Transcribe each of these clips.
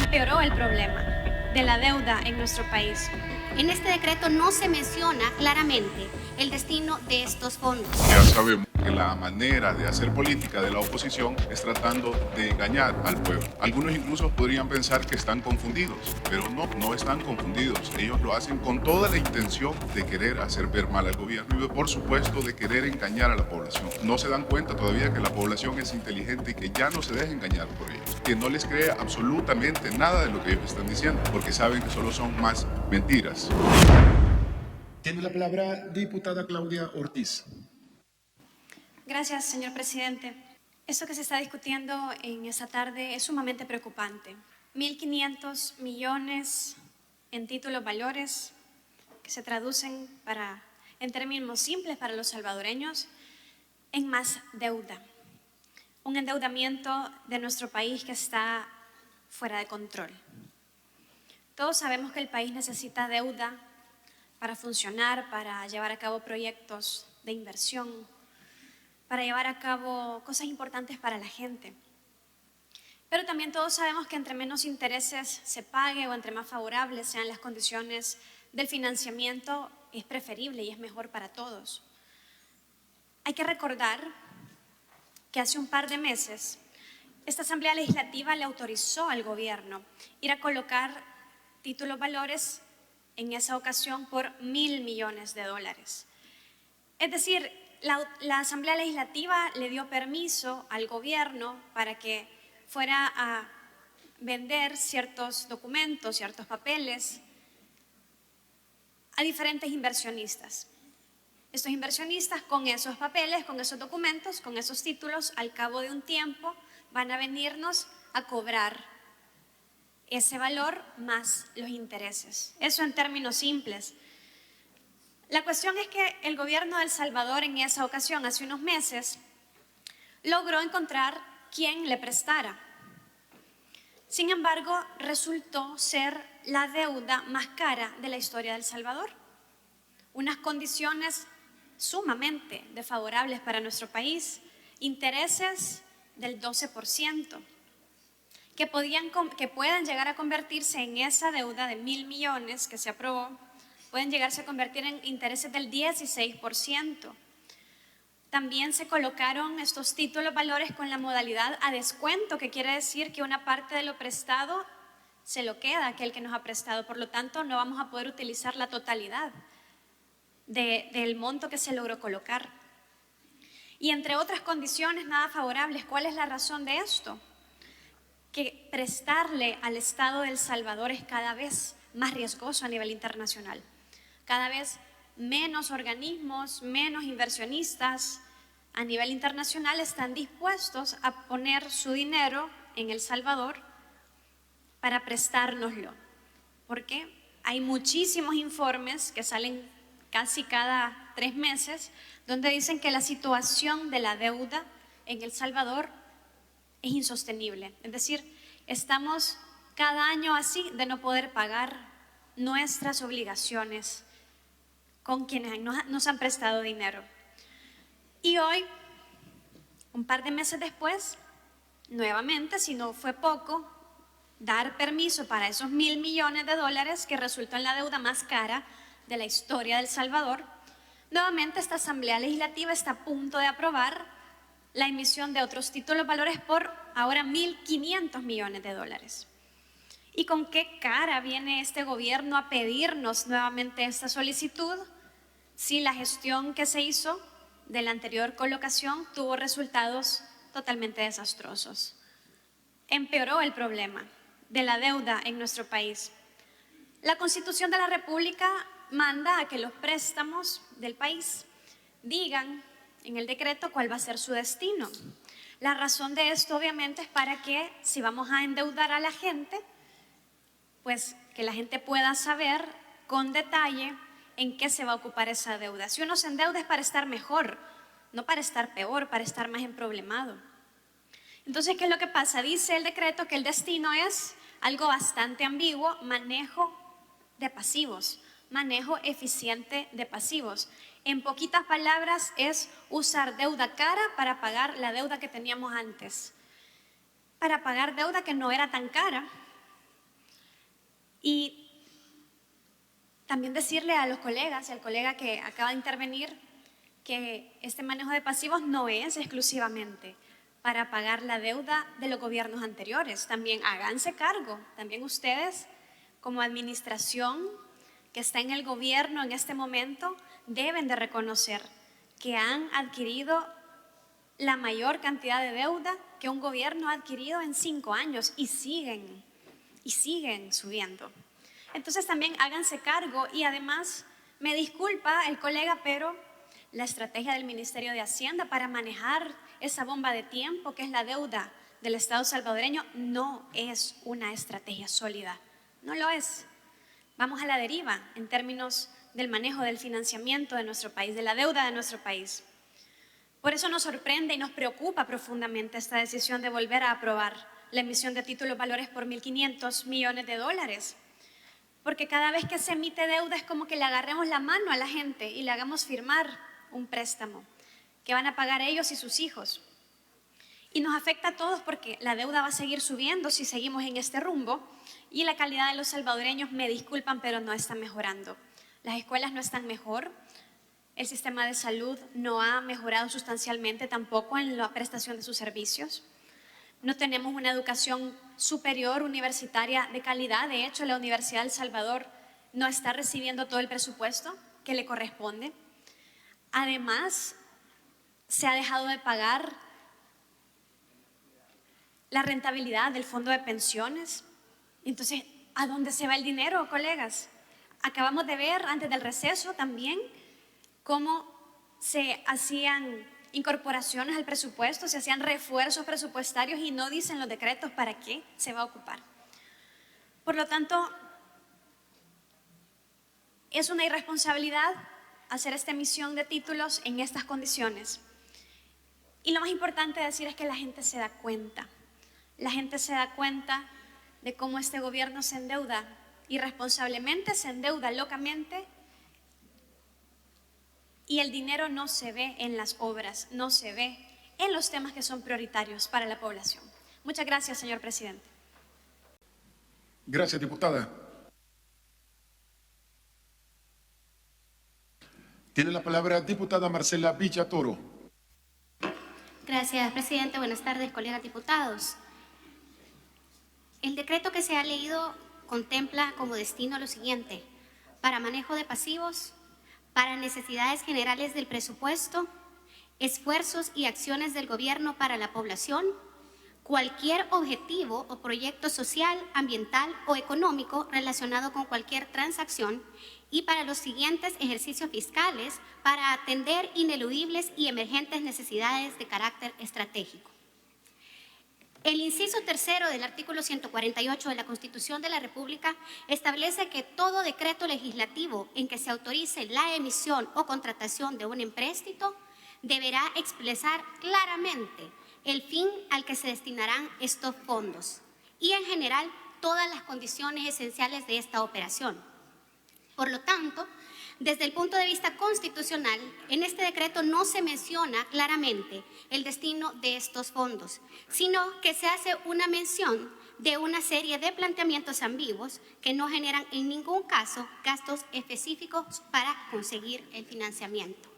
empeoró el problema de la deuda en nuestro país. En este decreto no se menciona claramente el destino de estos fondos. Ya sabemos que la manera de hacer política de la oposición es tratando de engañar al pueblo. Algunos incluso podrían pensar que están confundidos, pero no están confundidos. Ellos lo hacen con toda la intención de querer hacer ver mal al gobierno y por supuesto de querer engañar a la población. No se dan cuenta todavía que la población es inteligente y que ya no se deja engañar por ellos, que no les cree absolutamente nada de lo que ellos están diciendo, porque saben que solo son más mentiras. Tiene la palabra diputada Claudia Ortiz. Gracias, señor presidente. Esto que se está discutiendo en esta tarde es sumamente preocupante. 1.500 millones en títulos valores que se traducen en términos simples para los salvadoreños en más deuda. Un endeudamiento de nuestro país que está fuera de control. Todos sabemos que el país necesita deuda para funcionar, para llevar a cabo proyectos de inversión, para llevar a cabo cosas importantes para la gente. Pero también todos sabemos que entre menos intereses se pague o entre más favorables sean las condiciones del financiamiento, es preferible y es mejor para todos. Hay que recordar que hace un par de meses esta Asamblea Legislativa le autorizó al gobierno ir a colocar títulos valores en esa ocasión por $1.000 millones. Es decir, la Asamblea Legislativa le dio permiso al gobierno para que fuera a vender ciertos documentos, ciertos papeles a diferentes inversionistas. Estos inversionistas con esos papeles, con esos documentos, con esos títulos, al cabo de un tiempo van a venirnos a cobrar ese valor más los intereses. Eso en términos simples. La cuestión es que el gobierno de El Salvador en esa ocasión, hace unos meses, logró encontrar quien le prestara. Sin embargo, resultó ser la deuda más cara de la historia de El Salvador. Unas condiciones sumamente desfavorables para nuestro país, intereses del 12%, que pueden llegar a convertirse en esa deuda de 1.000 millones que se aprobó, pueden llegarse a convertir en intereses del 16%. También se colocaron estos títulos valores con la modalidad a descuento, que quiere decir que una parte de lo prestado se lo queda aquel que nos ha prestado. Por lo tanto, no vamos a poder utilizar la totalidad del monto que se logró colocar. Y entre otras condiciones nada favorables, ¿cuál es la razón de esto? Que prestarle al Estado de El Salvador es cada vez más riesgoso a nivel internacional. Cada vez menos organismos, menos inversionistas a nivel internacional están dispuestos a poner su dinero en El Salvador para prestárnoslo. Porque hay muchísimos informes que salen casi cada 3 meses donde dicen que la situación de la deuda en El Salvador es insostenible. Es decir, estamos cada año así de no poder pagar nuestras obligaciones con quienes nos han prestado dinero. Y hoy, un par de meses después, nuevamente, si no fue poco, dar permiso para esos $1.000 millones que resultó en la deuda más cara de la historia de El Salvador. Nuevamente esta Asamblea Legislativa está a punto de aprobar la emisión de otros títulos valores por ahora $1.500 millones. ¿Y con qué cara viene este gobierno a pedirnos nuevamente esta solicitud si la gestión que se hizo de la anterior colocación tuvo resultados totalmente desastrosos? Empeoró el problema de la deuda en nuestro país. La Constitución de la República manda a que los préstamos del país digan en el decreto cuál va a ser su destino. La razón de esto obviamente es para que si vamos a endeudar a la gente, pues que la gente pueda saber con detalle en qué se va a ocupar esa deuda. Si uno se endeuda es para estar mejor, no para estar peor, para estar más emproblemado. Entonces, ¿qué es lo que pasa? Dice el decreto que el destino es algo bastante ambiguo: manejo de pasivos, manejo eficiente de pasivos. En poquitas palabras, es usar deuda cara para pagar la deuda que teníamos antes, para pagar deuda que no era tan cara, Y también decirle a los colegas y al colega que acaba de intervenir que este manejo de pasivos no es exclusivamente para pagar la deuda de los gobiernos anteriores. También háganse cargo, también ustedes como administración que está en el gobierno en este momento deben de reconocer que han adquirido la mayor cantidad de deuda que un gobierno ha adquirido en 5 años y siguen subiendo. Entonces también háganse cargo y además me disculpa el colega, pero la estrategia del Ministerio de Hacienda para manejar esa bomba de tiempo que es la deuda del Estado salvadoreño no es una estrategia sólida, no lo es. Vamos a la deriva en términos del manejo del financiamiento de nuestro país, de la deuda de nuestro país. Por eso nos sorprende y nos preocupa profundamente esta decisión de volver a aprobar la emisión de títulos valores por 1.500 millones de dólares. Porque cada vez que se emite deuda es como que le agarremos la mano a la gente y le hagamos firmar un préstamo que van a pagar ellos y sus hijos. Y nos afecta a todos porque la deuda va a seguir subiendo si seguimos en este rumbo y la calidad de los salvadoreños, me disculpan, pero no está mejorando. Las escuelas no están mejor, el sistema de salud no ha mejorado sustancialmente tampoco en la prestación de sus servicios. No tenemos una educación superior universitaria de calidad. De hecho, la Universidad de El Salvador no está recibiendo todo el presupuesto que le corresponde. Además, se ha dejado de pagar la rentabilidad del fondo de pensiones. Entonces, ¿a dónde se va el dinero, colegas? Acabamos de ver antes del receso también cómo se hacían incorporaciones al presupuesto, se hacían refuerzos presupuestarios y no dicen los decretos para qué se va a ocupar. Por lo tanto, es una irresponsabilidad hacer esta emisión de títulos en estas condiciones. Y lo más importante de decir es que la gente se da cuenta. La gente se da cuenta de cómo este gobierno se endeuda irresponsablemente, se endeuda locamente y el dinero no se ve en las obras, no se ve en los temas que son prioritarios para la población. Muchas gracias, señor presidente. Gracias, diputada. Tiene la palabra diputada Marcela Villatoro. Gracias, presidente. Buenas tardes, colegas diputados. El decreto que se ha leído contempla como destino lo siguiente: para manejo de pasivos, para necesidades generales del presupuesto, esfuerzos y acciones del gobierno para la población, cualquier objetivo o proyecto social, ambiental o económico relacionado con cualquier transacción y para los siguientes ejercicios fiscales para atender ineludibles y emergentes necesidades de carácter estratégico. El inciso tercero del artículo 148 de la Constitución de la República establece que todo decreto legislativo en que se autorice la emisión o contratación de un empréstito deberá expresar claramente el fin al que se destinarán estos fondos y, en general, todas las condiciones esenciales de esta operación. Por lo tanto, desde el punto de vista constitucional, en este decreto no se menciona claramente el destino de estos fondos, sino que se hace una mención de una serie de planteamientos ambiguos que no generan en ningún caso gastos específicos para conseguir el financiamiento.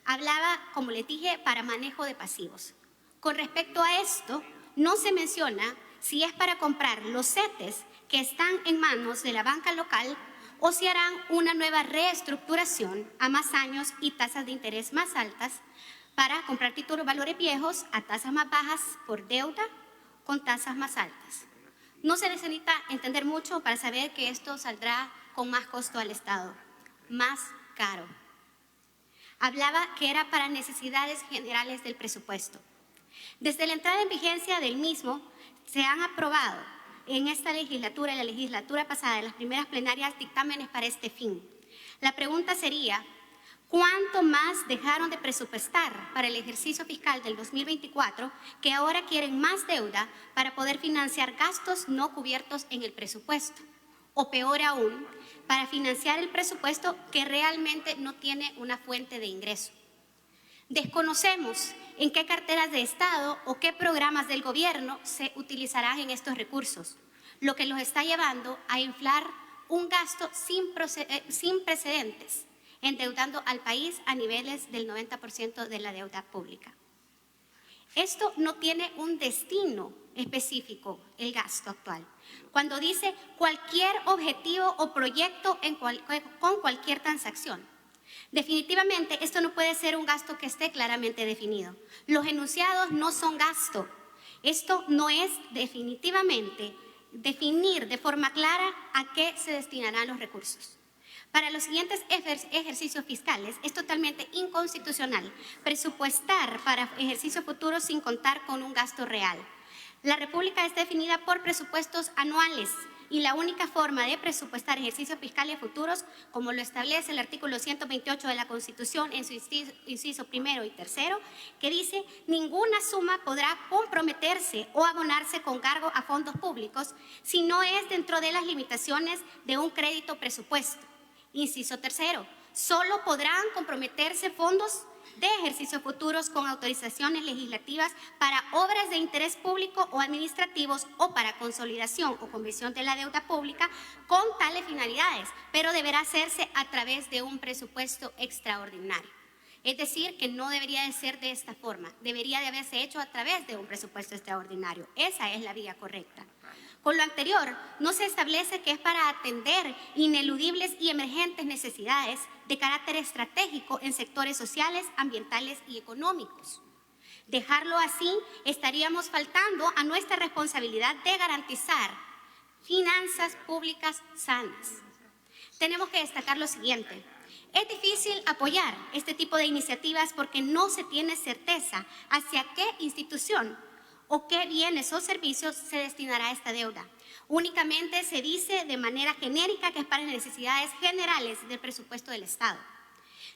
Hablaba, como les dije, para manejo de pasivos. Con respecto a esto, no se menciona si es para comprar los CETES que están en manos de la banca local o si harán una nueva reestructuración a más años y tasas de interés más altas para comprar títulos valores viejos a tasas más bajas por deuda con tasas más altas. No se necesita entender mucho para saber que esto saldrá con más costo al Estado, más caro. Hablaba que era para necesidades generales del presupuesto. Desde la entrada en vigencia del mismo, se han aprobado en esta legislatura y la legislatura pasada, en las primeras plenarias, dictámenes para este fin. La pregunta sería: ¿cuánto más dejaron de presupuestar para el ejercicio fiscal del 2024 que ahora quieren más deuda para poder financiar gastos no cubiertos en el presupuesto? O peor aún, para financiar el presupuesto que realmente no tiene una fuente de ingreso. Desconocemos en qué carteras de Estado o qué programas del gobierno se utilizarán en estos recursos. lo que los está llevando a inflar un gasto sin precedentes, endeudando al país a niveles del 90% de la deuda pública. Esto no tiene un destino específico, el gasto actual. Cuando dice cualquier objetivo o proyecto con cualquier transacción. Definitivamente, esto no puede ser un gasto que esté claramente definido. Los enunciados no son gasto. Esto no es definitivamente definir de forma clara a qué se destinarán los recursos. Para los siguientes ejercicios fiscales es totalmente inconstitucional presupuestar para ejercicios futuros sin contar con un gasto real. La República está definida por presupuestos anuales y la única forma de presupuestar ejercicios fiscales futuros, como lo establece el artículo 128 de la Constitución en su inciso primero y tercero, que dice: ninguna suma podrá comprometerse o abonarse con cargo a fondos públicos si no es dentro de las limitaciones de un crédito presupuesto. Inciso tercero, solo podrán comprometerse fondos de ejercicios futuros con autorizaciones legislativas para obras de interés público o administrativos o para consolidación o conversión de la deuda pública con tales finalidades, pero deberá hacerse a través de un presupuesto extraordinario. Es decir, que no debería de ser de esta forma, debería de haberse hecho a través de un presupuesto extraordinario. Esa es la vía correcta. Con lo anterior, no se establece que es para atender ineludibles y emergentes necesidades de carácter estratégico en sectores sociales, ambientales y económicos. Dejarlo así, estaríamos faltando a nuestra responsabilidad de garantizar finanzas públicas sanas. Tenemos que destacar lo siguiente. Es difícil apoyar este tipo de iniciativas porque no se tiene certeza hacia qué institución o qué bienes o servicios se destinará esta deuda. Únicamente se dice de manera genérica que es para necesidades generales del presupuesto del Estado.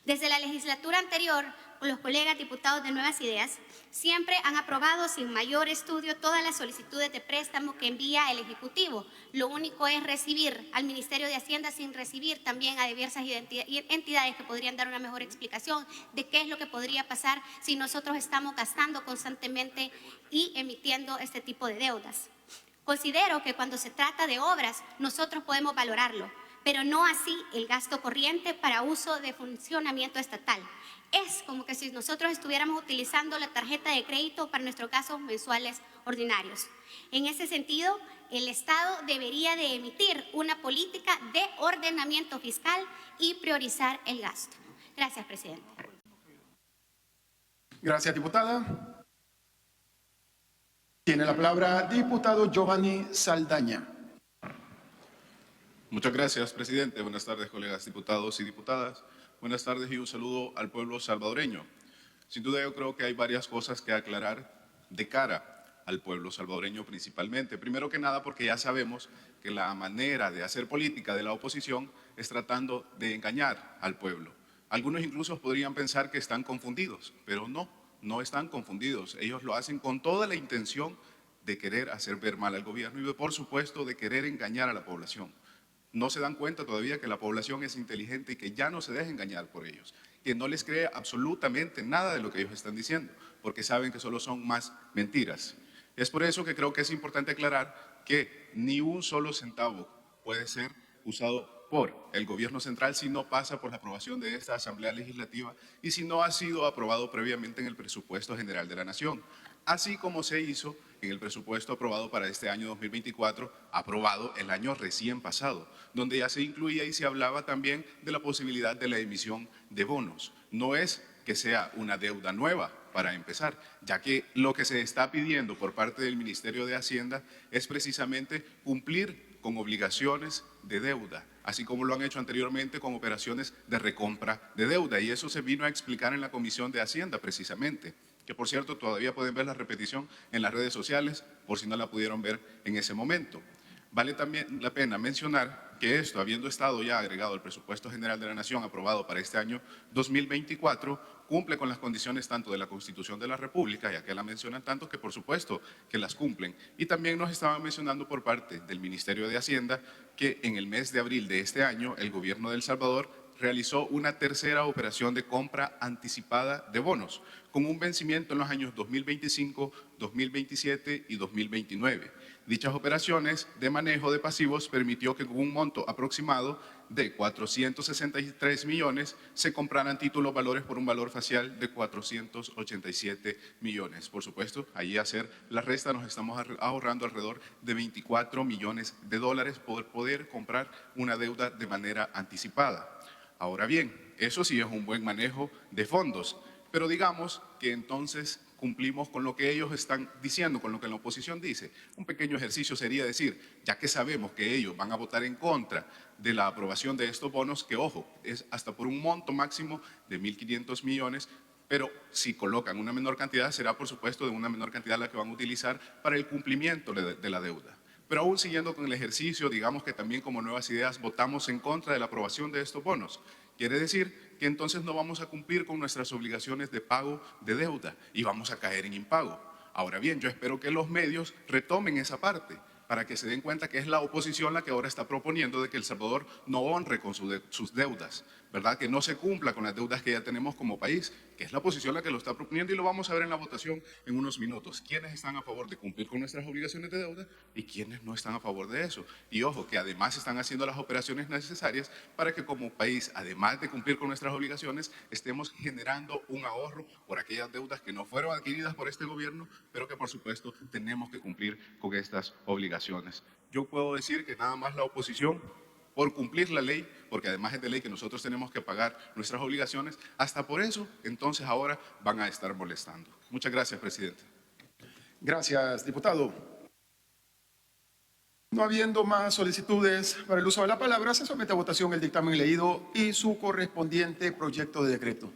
Desde la legislatura anterior, los colegas diputados de Nuevas Ideas siempre han aprobado sin mayor estudio todas las solicitudes de préstamo que envía el Ejecutivo. Lo único es recibir al Ministerio de Hacienda sin recibir también a diversas entidades que podrían dar una mejor explicación de qué es lo que podría pasar si nosotros estamos gastando constantemente y emitiendo este tipo de deudas. Considero que cuando se trata de obras, nosotros podemos valorarlo, pero no así el gasto corriente para uso de funcionamiento estatal. Es como que si nosotros estuviéramos utilizando la tarjeta de crédito para nuestros gastos mensuales ordinarios. En ese sentido, el Estado debería de emitir una política de ordenamiento fiscal y priorizar el gasto. Gracias, presidente. Gracias, diputada. Tiene la palabra diputado Giovanni Saldaña. Muchas gracias, presidente. Buenas tardes, colegas diputados y diputadas. Buenas tardes y un saludo al pueblo salvadoreño. Sin duda yo creo que hay varias cosas que aclarar de cara al pueblo salvadoreño principalmente. Primero que nada porque ya sabemos que la manera de hacer política de la oposición es tratando de engañar al pueblo. Algunos incluso podrían pensar que están confundidos, pero no están confundidos. Ellos lo hacen con toda la intención de querer hacer ver mal al gobierno y por supuesto de querer engañar a la población. No se dan cuenta todavía que la población es inteligente y que ya no se deja engañar por ellos, que no les cree absolutamente nada de lo que ellos están diciendo, porque saben que solo son más mentiras. Es por eso que creo que es importante aclarar que ni un solo centavo puede ser usado por el gobierno central si no pasa por la aprobación de esta Asamblea Legislativa y si no ha sido aprobado previamente en el presupuesto general de la Nación, así como se hizo en el presupuesto aprobado para este año 2024, aprobado el año recién pasado, donde ya se incluía y se hablaba también de la posibilidad de la emisión de bonos. No es que sea una deuda nueva para empezar, ya que lo que se está pidiendo por parte del Ministerio de Hacienda es precisamente cumplir con obligaciones de deuda, así como lo han hecho anteriormente con operaciones de recompra de deuda, y eso se vino a explicar en la Comisión de Hacienda precisamente, que por cierto todavía pueden ver la repetición en las redes sociales por si no la pudieron ver en ese momento. Vale también la pena mencionar que esto, habiendo estado ya agregado al presupuesto general de la Nación aprobado para este año 2024, cumple con las condiciones tanto de la Constitución de la República, ya que la mencionan tanto que por supuesto que las cumplen. Y también nos estaban mencionando por parte del Ministerio de Hacienda que en el mes de abril de este año el gobierno de El Salvador realizó una tercera operación de compra anticipada de bonos, con un vencimiento en los años 2025, 2027 y 2029. Dichas operaciones de manejo de pasivos permitió que con un monto aproximado de 463 millones se compraran títulos valores por un valor facial de 487 millones. Por supuesto, allí hacer la resta nos estamos ahorrando alrededor de 24 millones de dólares por poder comprar una deuda de manera anticipada. Ahora bien, eso sí es un buen manejo de fondos, pero digamos que entonces cumplimos con lo que ellos están diciendo, con lo que la oposición dice. Un pequeño ejercicio sería decir, ya que sabemos que ellos van a votar en contra de la aprobación de estos bonos, que ojo, es hasta por un monto máximo de 1.500 millones, pero si colocan una menor cantidad, será por supuesto de una menor cantidad la que van a utilizar para el cumplimiento de la deuda. Pero aún siguiendo con el ejercicio, digamos que también como Nuevas Ideas votamos en contra de la aprobación de estos bonos. Quiere decir que entonces no vamos a cumplir con nuestras obligaciones de pago de deuda y vamos a caer en impago. Ahora bien, yo espero que los medios retomen esa parte para que se den cuenta que es la oposición la que ahora está proponiendo de que El Salvador no honre con sus deudas, ¿verdad? Que no se cumpla con las deudas que ya tenemos como país, que es la oposición la que lo está proponiendo y lo vamos a ver en la votación en unos minutos. ¿Quiénes están a favor de cumplir con nuestras obligaciones de deuda y quiénes no están a favor de eso? Y ojo, que además están haciendo las operaciones necesarias para que como país, además de cumplir con nuestras obligaciones, estemos generando un ahorro por aquellas deudas que no fueron adquiridas por este gobierno, pero que por supuesto tenemos que cumplir con estas obligaciones. Yo puedo decir que nada más la oposición, por cumplir la ley, porque además es de ley que nosotros tenemos que pagar nuestras obligaciones, hasta por eso, entonces ahora van a estar molestando. Muchas gracias, presidente. Gracias, diputado. No habiendo más solicitudes para el uso de la palabra, se somete a votación el dictamen leído y su correspondiente proyecto de decreto.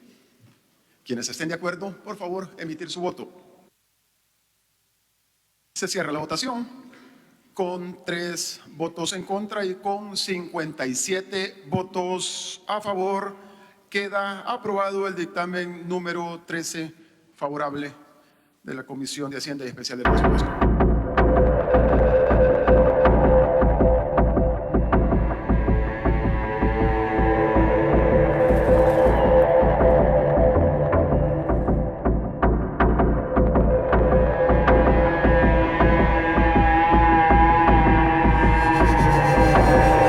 Quienes estén de acuerdo, por favor, emitir su voto. Se cierra la votación. Con 3 votos en contra y con 57 votos a favor, queda aprobado el dictamen número 13 favorable de la Comisión de Hacienda y Especial del Presupuesto.